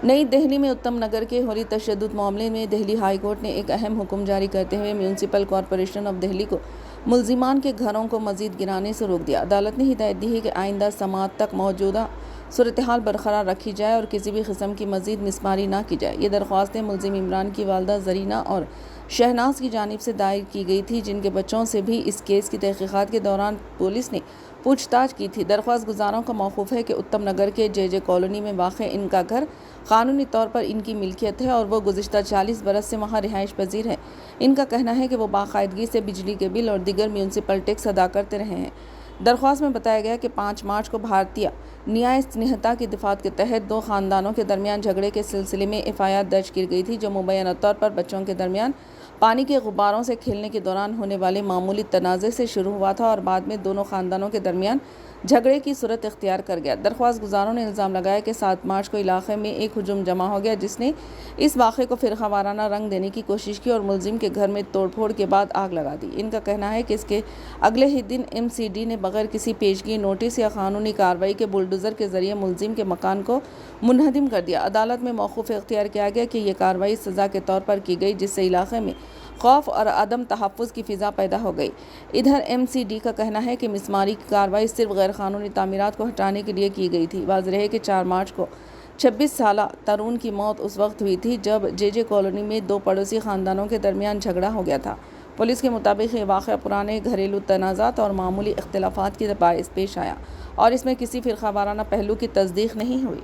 نئی دہلی میں اتم نگر کے ہولی تشدد معاملے میں دہلی ہائی کورٹ نے ایک اہم حکم جاری کرتے ہوئے میونسپل کارپوریشن آف دہلی کو ملزمان کے گھروں کو مزید گرانے سے روک دیا۔ عدالت نے ہدایت دی ہے کہ آئندہ سماعت تک موجودہ صورتحال برقرار رکھی جائے اور کسی بھی قسم کی مزید مسماری نہ کی جائے۔ یہ درخواستیں ملزم عمران کی والدہ زرینہ اور شہناز کی جانب سے دائر کی گئی تھی، جن کے بچوں سے بھی اس کیس کی تحقیقات کے دوران پولیس نے پوچھ تاچھ کی تھی۔ درخواست گزاروں کا موقف ہے کہ اتم نگر کے جے کالونی میں واقع ان کا گھر قانونی طور پر ان کی ملکیت ہے اور وہ گزشتہ 40 برس سے وہاں رہائش پذیر ہیں۔ ان کا کہنا ہے کہ وہ باقاعدگی سے بجلی کے بل اور دیگر میونسپل ٹیکس ادا کرتے رہے ہیں۔ درخواست میں بتایا گیا کہ 5 مارچ کو بھارتیہ نیائے سنہتا کی دفعات کے تحت 2 خاندانوں کے درمیان جھگڑے کے سلسلے میں FIR درج کی گئی تھی، جو مبینہ طور پر بچوں کے درمیان پانی کے غباروں سے کھیلنے کے دوران ہونے والے معمولی تنازع سے شروع ہوا تھا اور بعد میں دونوں خاندانوں کے درمیان جھگڑے کی صورت اختیار کر گیا۔ درخواست گزاروں نے الزام لگایا کہ 7 مارچ کو علاقے میں ایک ہجوم جمع ہو گیا، جس نے اس واقعے کو فرقہ وارانہ رنگ دینے کی کوشش کی اور ملزم کے گھر میں توڑ پھوڑ کے بعد آگ لگا دی۔ ان کا کہنا ہے کہ اس کے اگلے ہی دن MCD نے بغیر کسی پیشگی نوٹس یا قانونی کارروائی کے بلڈوزر کے ذریعے ملزم کے مکان کو منہدم کر دیا۔ عدالت میں موقف اختیار کیا گیا کہ یہ کارروائی سزا کے طور پر کی گئی، جس سے علاقے میں خوف اور عدم تحفظ کی فضا پیدا ہو گئی۔ ادھر MCD کا کہنا ہے کہ مسماری کی کارروائی صرف غیر قانونی تعمیرات کو ہٹانے کے لیے کی گئی تھی۔ واضح ہے کہ 4 مارچ کو 26 سالہ ترون کی موت اس وقت ہوئی تھی جب جے کالونی میں 2 پڑوسی خاندانوں کے درمیان جھگڑا ہو گیا تھا۔ پولیس کے مطابق یہ واقعہ پرانے گھریلو تنازعات اور معمولی اختلافات کے باعث پیش آیا اور اس میں کسی فرقہ وارانہ پہلو کی تصدیق نہیں ہوئی۔